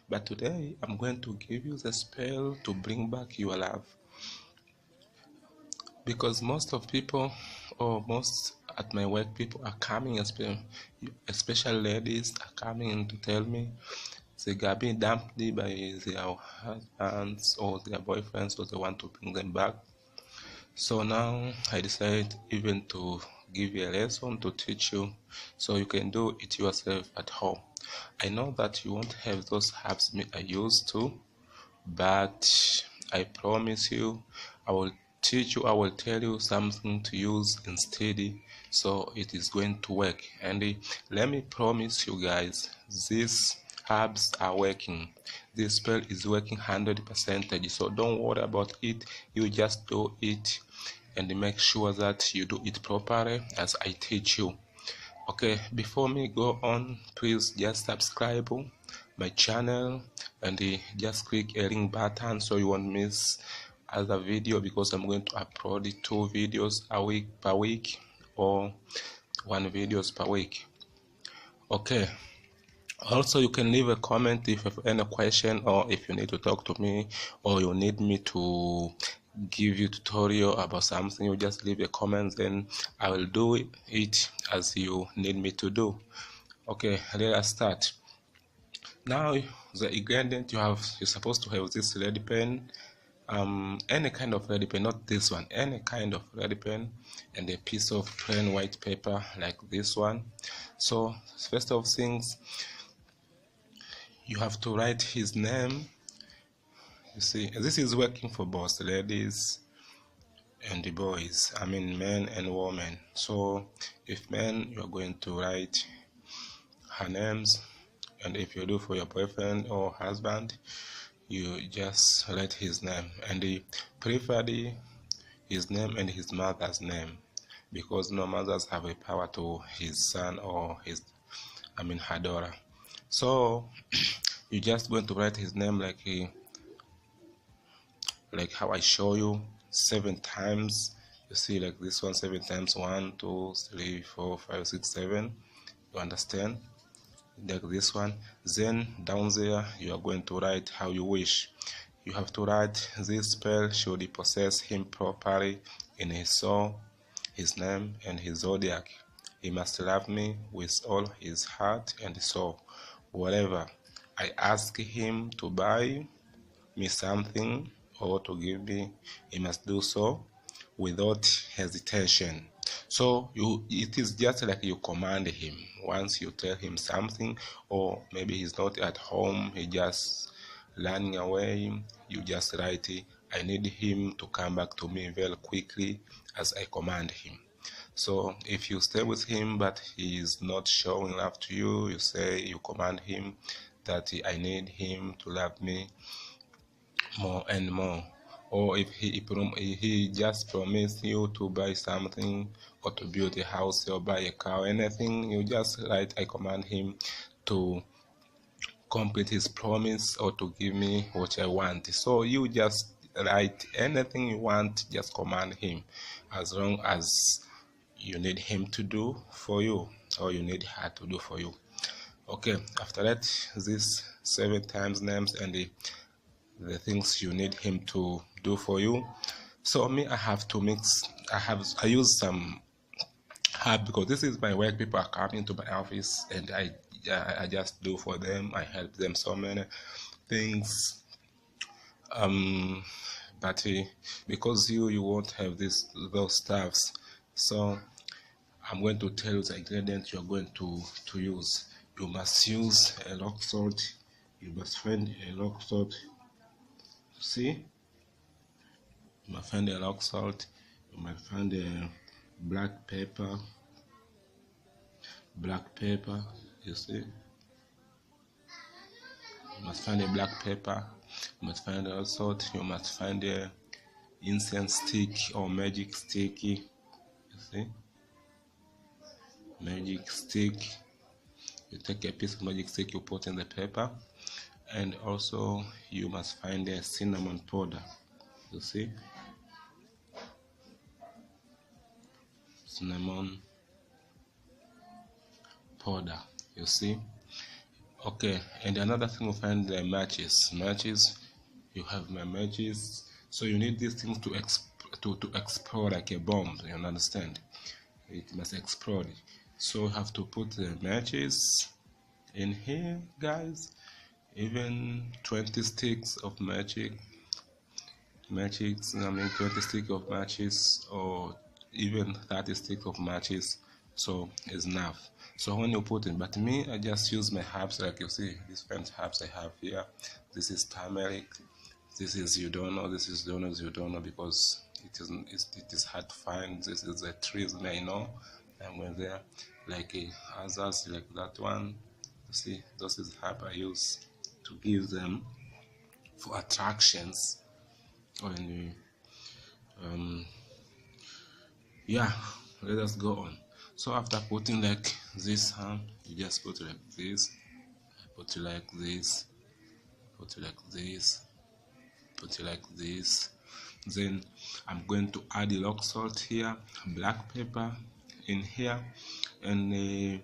But today I'm going to give you the spell to bring back your love, because most of people, or most at my work, people are coming, especially ladies are coming in to tell me they got being dumped by their husbands or their boyfriends, so they want to bring them back. So now I decided even to give you a lesson to teach you so you can do it yourself at home. I know that you won't have those herbs I used to, but I promise you I will teach you, I will tell you something to use instead, so it is going to work. And let me promise you guys, these herbs are working. This spell is working 100%, so don't worry about it. You just do it and make sure that you do it properly as I teach you. Okay, before me go on, please just subscribe my channel and just click a link button so you won't miss other video, because I'm going to upload 2 videos a week per week, or 1 videos per week. Okay, also you can leave a comment if you have any question, or if you need to talk to me, or you need me to give you tutorial about something. You just leave a comment, then I will do it as you need me to do. Okay, let us start. Now the ingredient you're supposed to have this red pen, any kind of red pen, not this one, any kind of red pen, and a piece of plain white paper like this one. So first of things, you have to write his name. You see, this is working for both ladies and the boys, I mean men and women. So if men, you are going to write her names, and if you do for your boyfriend or husband, you just write his name, and preferably his name and his mother's name, because no mothers have a power to his son or her daughter. So you just going to write his name like how I show you 7 times. You see, like this one, 7 times, 1 2 3 4 5 6 7. You understand? Like this one. Then down there you are going to write how you wish. You have to write, this spell should possess him properly in his soul, his name, and his zodiac. He must love me with all his heart and soul. Whatever I ask him to buy me something or to give me, he must do so without hesitation. So it is just like you command him. Once you tell him something, or maybe he's not at home, he just running away, you just write, I need him to come back to me very quickly as I command him. So if you stay with him but he is not showing love to you, you say, you command him that I need him to love me more and more. Or if he just promised you to buy something, or to build a house or buy a car, anything, you just write, I command him to complete his promise or to give me what I want. So you just write anything you want, just command him, as long as you need him to do for you, or you need her to do for you. Okay, after that, these 7 times names and the things you need him to do for you. So me, I have to mix. I use some herb, because this is my work. People are coming to my office, and I just do for them. I help them so many things. But because you won't have those stuffs, so I'm going to tell you the ingredients you're going to use. You must use a rock salt. You must find a rock salt. See, you must find a rock salt. You must find a black pepper. You see, you must find a black pepper. You must find a rock salt. You must find a incense stick or magic stick. You see, magic stick. You take a piece of magic stick, you put in the pepper, and also you must find a cinnamon powder. You see, cinnamon powder. You see, Okay, and another thing we find the matches. You have my matches, so you need these things to to explode like a bomb. You understand? It must explode. So you have to put the matches in here, guys. Even 20 sticks of matches. I mean 20 sticks of matches, or even 30 sticks of matches. So it's enough. So when you put in, but me, I just use my herbs, like you see these French herbs I have here. This is turmeric, this is you don't know, this is you don't know, because it is hard to find. This is the trees I know, and when they're like others like that one, you see, this is herb I use to give them for attractions. When yeah, let us go on. So after putting like this, you just put like this, put it like this, put it like this, put it like this. Then I'm going to add the rock salt here, black pepper in here, and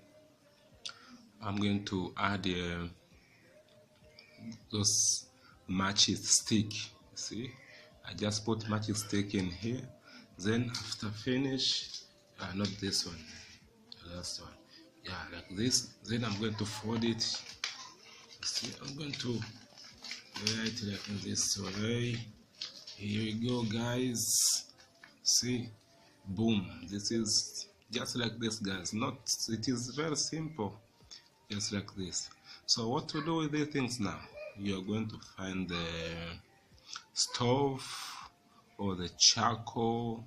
I'm going to add those matches stick. See, I just put matches stick in here. Then after finish, not this one, the last one, yeah, like this. Then I'm going to fold it. See, I'm going to write like this way. Here we go, guys. See, boom. This is just like this, guys. Not, it is very simple, just like this. So what to do with these things now? You're going to find the stove or the charcoal.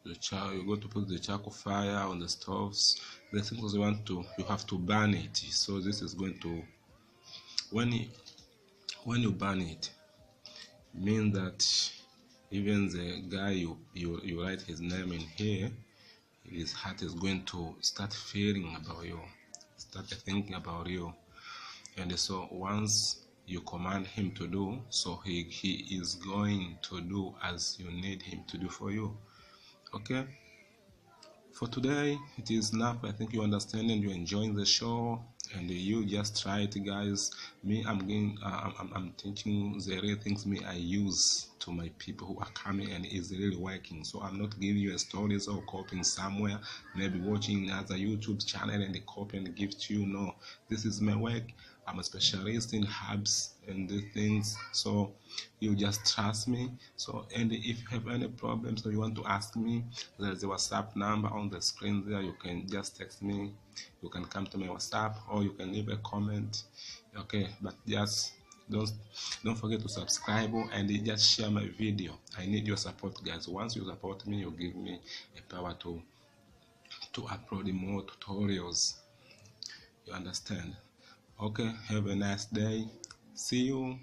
You're going to put the charcoal fire on the stoves. The things you have to burn it. So this is going to, when you burn it, mean that even the guy you write his name in here, his heart is going to start feeling about you, start thinking about you. And so once you command him to do, so he is going to do as you need him to do for you. Okay, for today it is enough. I think you understand and you're enjoying the show, and you just try it, guys. Me, I'm teaching the real things me I use to my people who are coming, and is really working. So I'm not giving you a stories or copying somewhere, maybe watching other YouTube channel and they copy and give to you. No, this is my work. I'm a specialist in herbs and these things, so you just trust me. So, and if you have any problems or you want to ask me, there's a WhatsApp number on the screen there. You can just text me, you can come to my WhatsApp, or you can leave a comment. Okay, but just don't forget to subscribe and just share my video. I need your support, guys. Once you support me, you give me a power to upload more tutorials. You understand? Okay, have a nice day. See you.